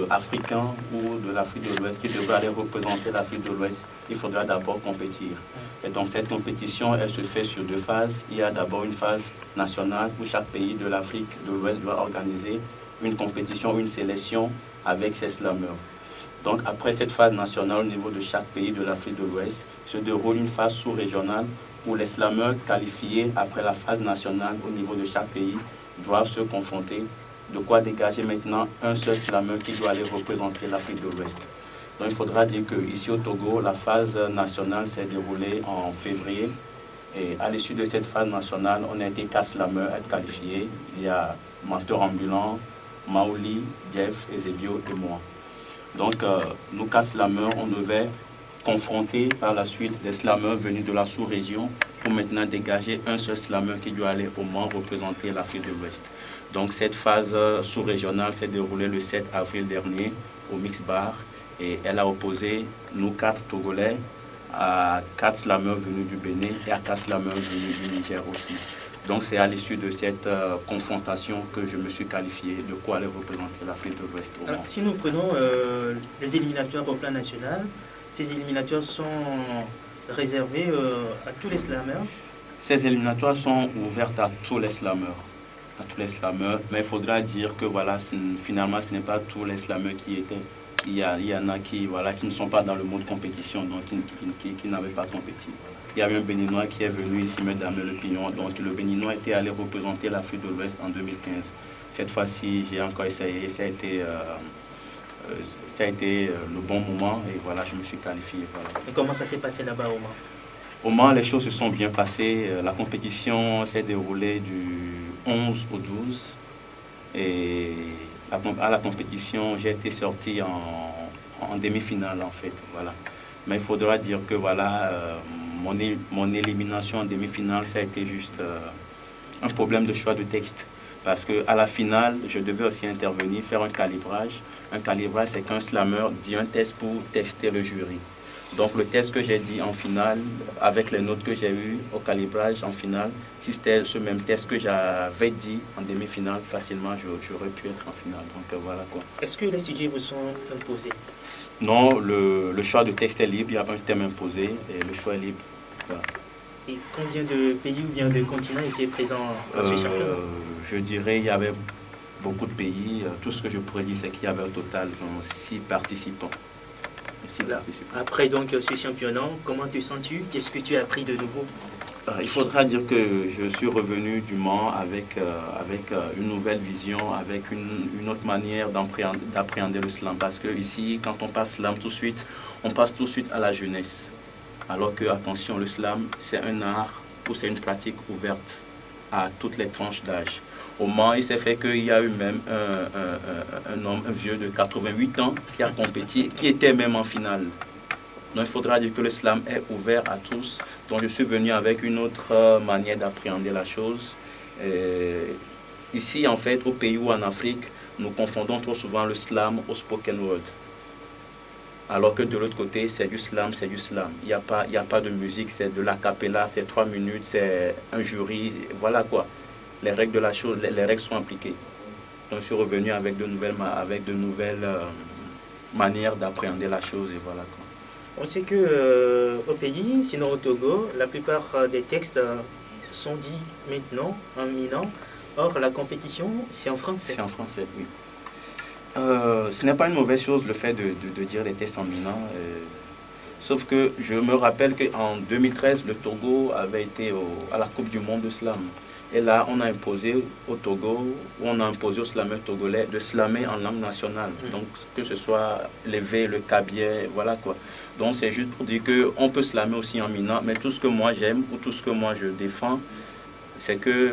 africain ou de l'Afrique de l'Ouest qui devrait aller représenter l'Afrique de l'Ouest, il faudra d'abord compétir. Et donc cette compétition, elle se fait sur 2 phases. Il y a d'abord une phase nationale où chaque pays de l'Afrique de l'Ouest doit organiser une compétition, une sélection avec ses slameurs. Donc après cette phase nationale au niveau de chaque pays de l'Afrique de l'Ouest, se déroule une phase sous-régionale où les slameurs qualifiés après la phase nationale au niveau de chaque pays doivent se confronter, de quoi dégager maintenant un seul slameur qui doit aller représenter l'Afrique de l'Ouest. Donc il faudra dire qu'ici au Togo, la phase nationale s'est déroulée en février. Et à l'issue de cette phase nationale, on a été 4 slameurs à être qualifiés. Il y a Menteur Ambulant, Maoli, Jeff, Ezebio et moi. Donc nous 4 slameurs, on devait confronter par la suite des slameurs venus de la sous-région pour maintenant dégager un seul slameur qui doit aller au Mans représenter l'Afrique de l'Ouest. Donc cette phase sous-régionale s'est déroulée le 7 avril dernier au Mix Bar et elle a opposé nous 4 Togolais à 4 slameurs venus du Bénin et à 4 slameurs venus du Niger aussi. Donc c'est à l'issue de cette confrontation que je me suis qualifié de quoi aller représenter l'Afrique de l'Ouest. Alors, si nous prenons les éliminatoires au plan national, ces éliminatoires sont réservés à tous les slameurs. Ces éliminatoires sont ouvertes à tous les slameurs. Mais il faudra dire que voilà, finalement ce n'est pas tous les slameurs qui étaient. Il y en a qui ne sont pas dans le mode compétition, donc qui n'avaient pas compétit. Il y avait un Béninois qui est venu ici, Mesdames Le Pignon. Donc le Béninois était allé représenter l'Afrique de l'Ouest en 2015. Cette fois-ci, j'ai encore essayé, ça a été le bon moment et voilà, je me suis qualifié. Voilà. Et comment ça s'est passé là-bas au Mans? Au Mans, les choses se sont bien passées. La compétition s'est déroulée du 11 au 12. Et à la compétition, j'ai été sorti en demi-finale en fait. Voilà. Mais il faudra dire que voilà, mon élimination en demi-finale, ça a été juste un problème de choix de texte. Parce qu'à la finale, je devais aussi intervenir, faire un calibrage. Un calibrage, c'est qu'un slameur dit un test pour tester le jury. Donc le test que j'ai dit en finale, avec les notes que j'ai eues au calibrage en finale, si c'était ce même test que j'avais dit en demi-finale, facilement j'aurais pu être en finale. Donc voilà quoi. Est-ce que les sujets vous sont imposés? Non, le choix de texte est libre, il y a un thème imposé et le choix est libre. Voilà. Et combien de pays ou bien de continents étaient présents dans ce championnat? Je dirais il y avait beaucoup de pays. Tout ce que je pourrais dire, c'est qu'il y avait au total 6 participants. Après donc ce championnat, comment te sens-tu? Qu'est-ce que tu as appris de nouveau? Il faudra dire que je suis revenu du Mans avec une nouvelle vision, avec une autre manière d'appréhender le slam. Parce que ici, quand on passe slam tout de suite, on passe tout de suite à la jeunesse. Alors que, attention, le slam, c'est un art ou c'est une pratique ouverte à toutes les tranches d'âge. Au Mans, il s'est fait qu'il y a eu même un vieux de 88 ans qui a compéti, qui était même en finale. Donc il faudra dire que le slam est ouvert à tous. Donc je suis venu avec une autre manière d'appréhender la chose. Ici, en fait, au pays ou en Afrique, nous confondons trop souvent le slam au spoken word. Alors que de l'autre côté, c'est du slam, c'est du slam. Il n'y a pas de musique, c'est de l'acapella, c'est 3 minutes, c'est un jury, voilà quoi. Les règles de la chose, les règles sont appliquées. Donc je suis revenu avec de nouvelles manières d'appréhender la chose et voilà quoi. On sait que au pays, sinon au Togo, la plupart des textes sont dits maintenant en minant. Or, la compétition, c'est en français. C'est en français, oui. Ce n'est pas une mauvaise chose le fait de dire des textes en minant. Sauf que je me rappelle qu'en 2013, le Togo avait été à la Coupe du Monde de slam. Et là, on a imposé au Togo, on a imposé aux slameurs togolais de slammer en langue nationale. Donc, que ce soit l'évé, le kabier, voilà quoi. Donc, c'est juste pour dire qu'on peut slammer aussi en minant, mais tout ce que moi j'aime ou tout ce que moi je défends, c'est que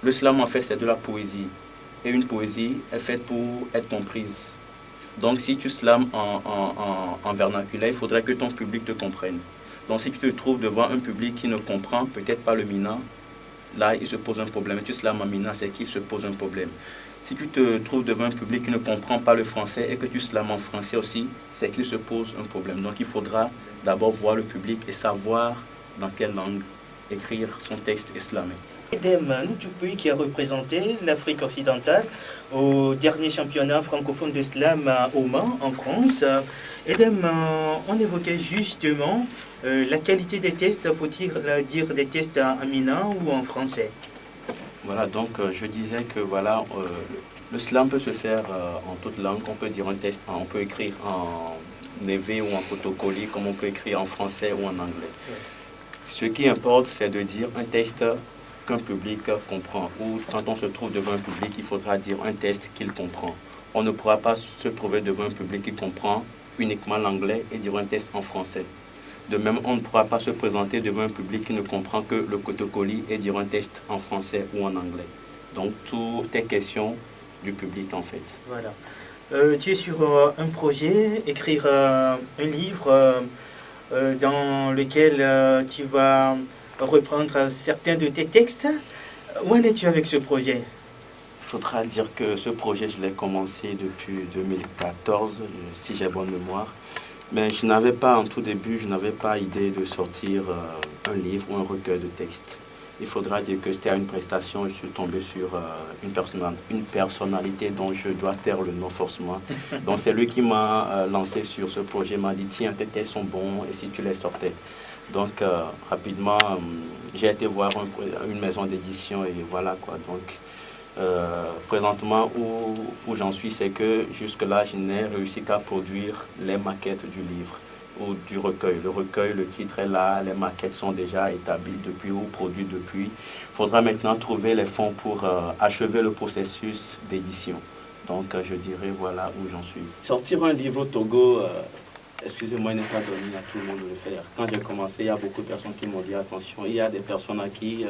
le slam, en fait, c'est de la poésie. Et une poésie est faite pour être comprise. Donc, si tu slams en vernaculaire, il faudrait que ton public te comprenne. Donc, si tu te trouves devant un public qui ne comprend peut-être pas le minant, là, il se pose un problème. Et tu slams en minant, c'est qu'il se pose un problème. Si tu te trouves devant un public qui ne comprend pas le français et que tu slams en français aussi, c'est qu'il se pose un problème. Donc, il faudra d'abord voir le public et savoir dans quelle langue écrire son texte et slammer. Edem Ntoukoui qui a représenté l'Afrique occidentale au dernier championnat francophone de slam à Oman en France. Edem, on évoquait justement la qualité des tests, faut-il dire des tests en minant ou en français? Voilà, donc je disais que voilà, le slam peut se faire en toute langue. On peut dire un test, on peut écrire en névé ou en photocopie, comme on peut écrire en français ou en anglais. Ce qui importe, c'est de dire un test qu'un public comprend. Ou quand on se trouve devant un public, il faudra dire un test qu'il comprend. On ne pourra pas se trouver devant un public qui comprend uniquement l'anglais et dire un test en français. De même, on ne pourra pas se présenter devant un public qui ne comprend que le photocopie et dire un test en français ou en anglais. Donc, tout est question du public, en fait. Voilà. Tu es sur un projet, écrire un livre dans lequel tu vas reprendre certains de tes textes. Où en es-tu avec ce projet? Il faudra dire que ce projet, je l'ai commencé depuis 2014, si j'ai bonne mémoire. Mais je n'avais pas, en tout début, je n'avais pas idée de sortir un livre ou un recueil de textes. Il faudra dire que c'était à une prestation, je suis tombé sur une personnalité dont je dois taire le nom forcément. Donc c'est lui qui m'a lancé sur ce projet, m'a dit tiens, tes textes sont bons et si tu les sortais. Donc rapidement, j'ai été voir une maison d'édition et voilà quoi. Donc présentement où j'en suis, c'est que jusque-là, je n'ai réussi qu'à produire les maquettes du livre ou du recueil. Le recueil, le titre est là, les maquettes sont déjà établies depuis ou produites depuis. Il faudra maintenant trouver les fonds pour achever le processus d'édition. Donc je dirais voilà où j'en suis. Sortir un livre au Togo, excusez-moi, il n'est pas donné à tout le monde de le faire. Quand j'ai commencé, il y a beaucoup de personnes qui m'ont dit attention, il y a des personnes à qui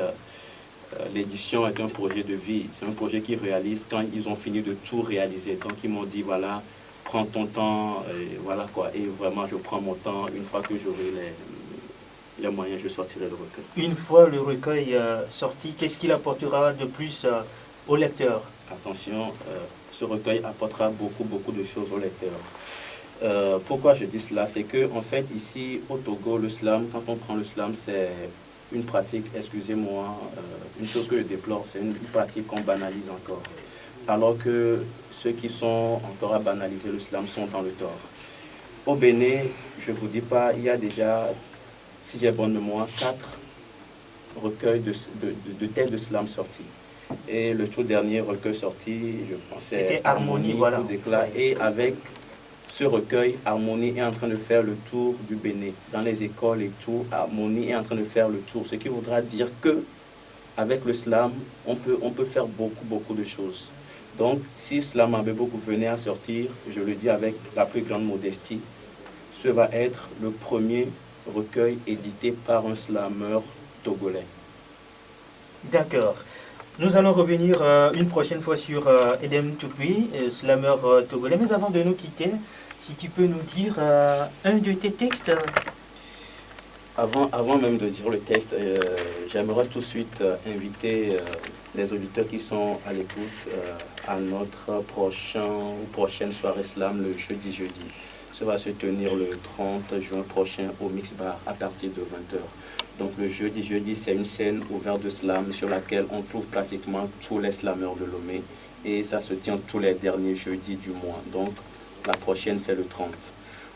l'édition est un projet de vie. C'est un projet qu'ils réalisent quand ils ont fini de tout réaliser. Donc ils m'ont dit voilà, prends ton temps, et voilà quoi. Et vraiment, je prends mon temps. Une fois que j'aurai les moyens, je sortirai le recueil. Une fois le recueil sorti, qu'est-ce qu'il apportera de plus au lecteur? Attention, ce recueil apportera beaucoup de choses au lecteur. Pourquoi je dis cela? C'est que en fait, ici au Togo, le slam, quand on prend le slam, c'est une pratique, excusez-moi, une chose que je déplore, c'est une pratique qu'on banalise encore. Alors que ceux qui sont encore à banaliser le slam sont dans le tort. Au Bénin, je ne vous dis pas, il y a déjà, si j'ai bonne mémoire, 4 recueils de thèmes de slam sortis. Et le tout dernier recueil sorti, je pense, c'était Harmonie, voilà. D'éclat. Et avec ce recueil, Harmonie est en train de faire le tour du Bénin. Dans les écoles et tout, Harmonie est en train de faire le tour. Ce qui voudra dire que avec le slam, on peut faire beaucoup de choses. Donc, si Slam Ambebo venait à sortir, je le dis avec la plus grande modestie, ce va être le premier recueil édité par un slameur togolais. D'accord. Nous allons revenir une prochaine fois sur Edem Ntoukoui, slameur togolais. Mais avant de nous quitter, si tu peux nous dire un de tes textes. Avant même de dire le texte, j'aimerais tout de suite inviter les auditeurs qui sont à l'écoute à notre prochaine soirée slam le jeudi. Ça va se tenir le 30 juin prochain au Mix Bar à partir de 20h. Donc le jeudi, c'est une scène ouverte de slam sur laquelle on trouve pratiquement tous les slameurs de Lomé. Et ça se tient tous les derniers jeudis du mois. Donc la prochaine, c'est le 30.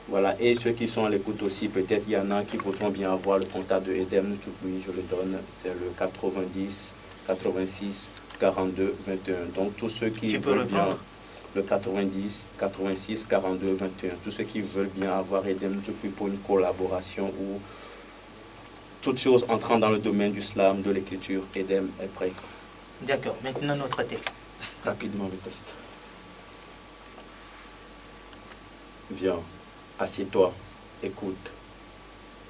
Voilà, et ceux qui sont à l'écoute aussi, peut-être il y en a qui voudront bien avoir le contact de Edem Ntoukoui, je le donne, c'est le 90 86 42 21. Donc tous ceux qui veulent bien, le 90 86 42 21, tous ceux qui veulent bien avoir Edem Ntoukoui pour une collaboration ou toute chose entrant dans le domaine du slam, de l'écriture, Edem est prêt. D'accord, maintenant notre texte. Rapidement le texte. Viens. Assieds-toi, écoute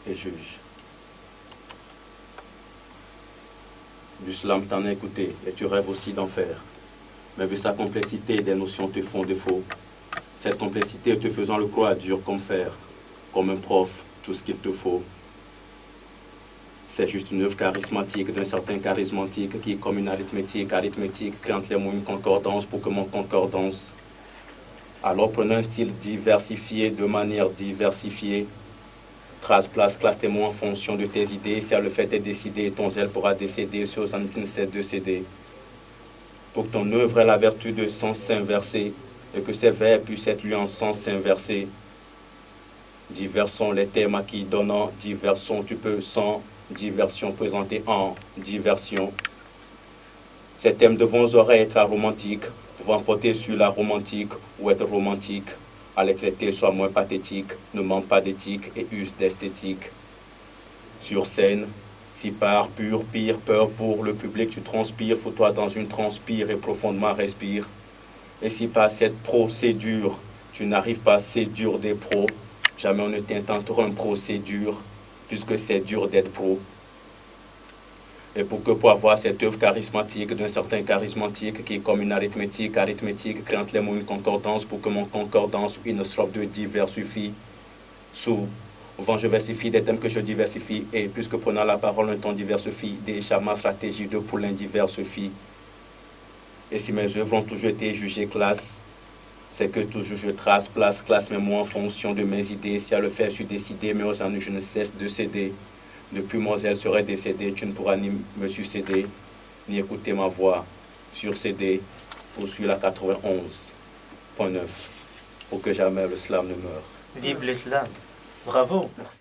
et juge. Du slam t'en as écouté et tu rêves aussi d'en faire. Mais vu sa complexité, des notions te font défaut. Cette complexité te faisant le croire dur comme fer, comme un prof, tout ce qu'il te faut. C'est juste une œuvre charismatique d'un certain charismatique qui est comme une arithmétique crée entre les mots une concordance pour que mon concordance. Alors prenons un style diversifié de manière diversifiée. Trace, place, classe tes mots en fonction de tes idées. Si le fait est décidé, ton zèle pourra décéder. Sur ça, tu ne cesses de céder. Pour que ton œuvre ait la vertu de sens s'inverser et que ces vers puissent être lus en sens inversé. Divers sont les thèmes à qui donnant diversion, tu peux sans diversion présenter en diversion. Ces thèmes devront oreilles être romantiques, pouvant porter sur la romantique ou être romantique. À les traiter soit moins pathétique, ne manque pas d'éthique et use d'esthétique. Sur scène, si par pur, pire, peur pour le public, tu transpires, fous-toi dans une transpire et profondément respire. Et si par cette procédure, tu n'arrives pas à séduire des pros, jamais on ne t'intentera une procédure, puisque c'est dur d'être pro. Et pour avoir cette œuvre charismatique d'un certain charismatique qui est comme une arithmétique créant les mots une concordance pour que mon concordance une strophe de divers suffit. Souvent je versifie des thèmes que je diversifie et puisque prenant la parole un ton diversifie, déjà ma stratégie de poulain diversifie. Et si mes œuvres ont toujours été jugées classe, c'est que toujours je trace, place, classe mes mots en fonction de mes idées. Si à le faire, je suis décidé, mais aux années, je ne cesse de céder. Depuis mon zèle serait décédé, tu ne pourras ni me succéder, ni écouter ma voix sur CD ou sur la 91.9, pour que jamais le slam ne meure. Vive l'islam. Bravo. Merci.